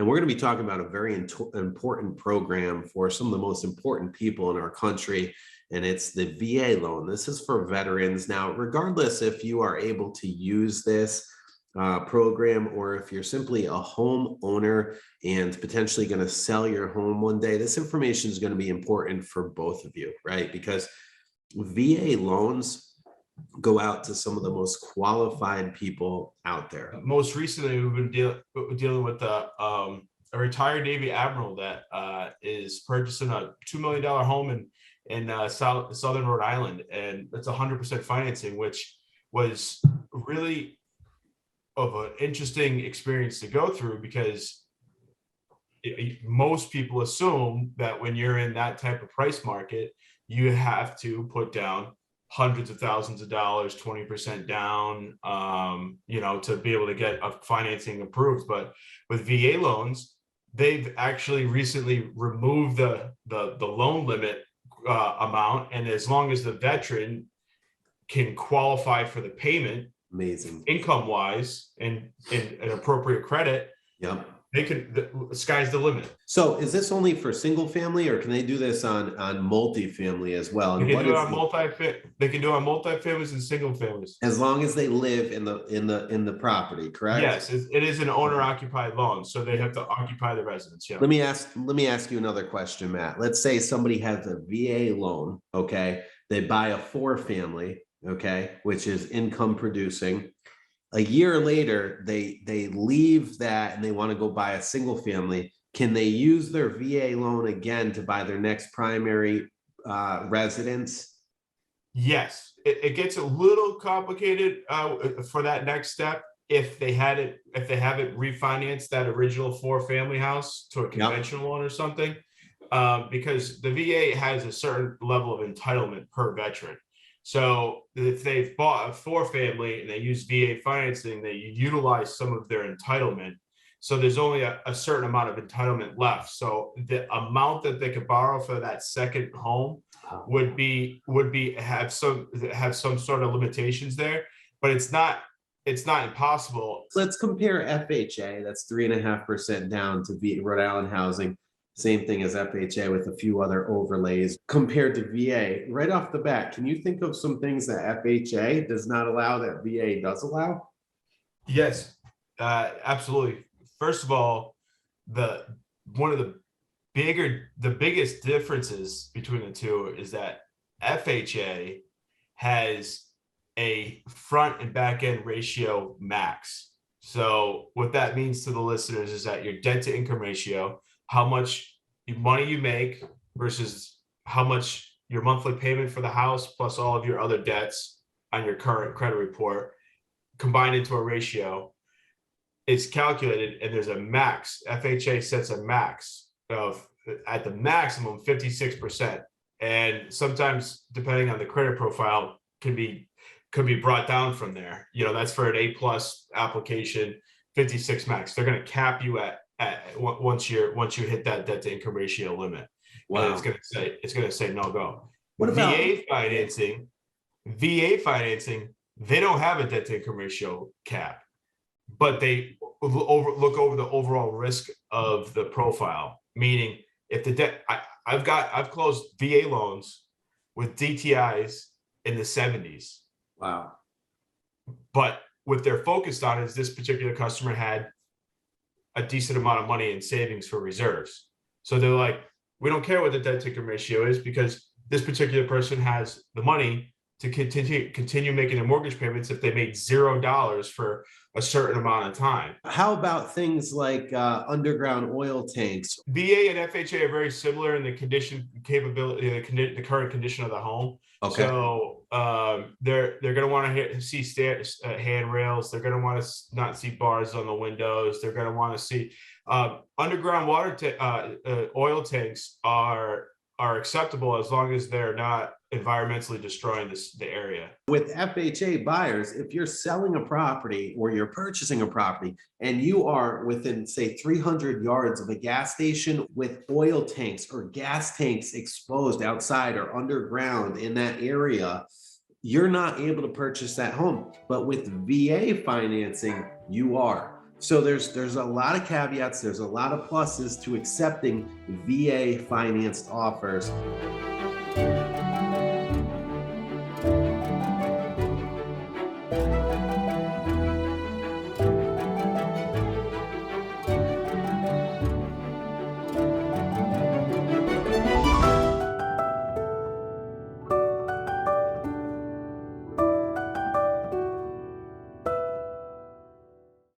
And we're going to be talking about a very important program for some of the most important people in our country, and it's the VA loan. This is for veterans. Now, regardless if you are able to use this program or if you're simply a home owner and potentially going to sell your home one day, this information is going to be important for both of you, right? Because VA loans go out to some of the most qualified people out there. Most recently, we've been dealing with a retired Navy admiral that is purchasing a $2 million home in southern Rhode Island, and it's 100% financing, which was really of an interesting experience to go through, because most people assume that when you're in that type of price market, you have to put down hundreds of thousands of dollars, 20% down, to be able to get a financing approved. But with VA loans, they've actually recently removed the loan limit amount. And as long as the veteran can qualify for the payment, amazing, income wise and an appropriate credit, yep, they can, the sky's the limit. So is this only for single family, or can they do this on multifamily as well? They can do it on multifamilies and single families, as long as they live in the property, correct? Yes, it is an owner occupied loan, so they have to occupy the residence. Yeah. Let me ask you another question, Matt. Let's say somebody has a VA loan, okay? They buy a 4-family, okay, which is income producing. A year later, they leave that and they want to go buy a single family. Can they use their VA loan again to buy their next primary residence? Yes, it gets a little complicated for that next step if they haven't refinanced that original 4-family house to a conventional one or something, because the VA has a certain level of entitlement per veteran. So if they've bought a 4-family and they use VA financing, they utilize some of their entitlement. So there's only a certain amount of entitlement left. So the amount that they could borrow for that second home would have some sort of limitations there, but it's not impossible. Let's compare FHA, that's 3.5% down, to Rhode Island Housing. Same thing as FHA with a few other overlays compared to VA. Right off the bat, can you think of some things that FHA does not allow that VA does allow? Yes, absolutely. First of all, one of the biggest differences between the two is that FHA has a front and back end ratio max. So what that means to the listeners is that your debt to income ratio, how much money you make versus how much your monthly payment for the house plus all of your other debts on your current credit report combined into a ratio, it's calculated, and there's a max. FHA sets a max of, at the maximum, 56%. And sometimes, depending on the credit profile, could be brought down from there. That's for an A+ application, 56 max. They're going to cap you at once you hit that debt to income ratio limit. Wow. And it's going to say no go. What about VA financing? They don't have a debt to income ratio cap, but they look over the overall risk of the profile. Meaning, if the debt, I've closed VA loans with DTIs in the 70s. Wow. But what they're focused on is this particular customer had a decent amount of money in savings for reserves. So they're like, we don't care what the debt to income ratio is, because this particular person has the money to continue making their mortgage payments if they made $0 for a certain amount of time. How about things like underground oil tanks? VA and FHA are very similar in the condition capability, the current condition of the home. Okay. So they're going to want to see handrails. They're going to want to not see bars on the windows. They're going to want to see underground oil tanks are acceptable as long as they're not environmentally destroying the area. With FHA buyers, if you're selling a property or you're purchasing a property and you are within, say, 300 yards of a gas station with oil tanks or gas tanks exposed outside or underground in that area, you're not able to purchase that home. But with VA financing, you are. So there's a lot of caveats, there's a lot of pluses to accepting VA financed offers.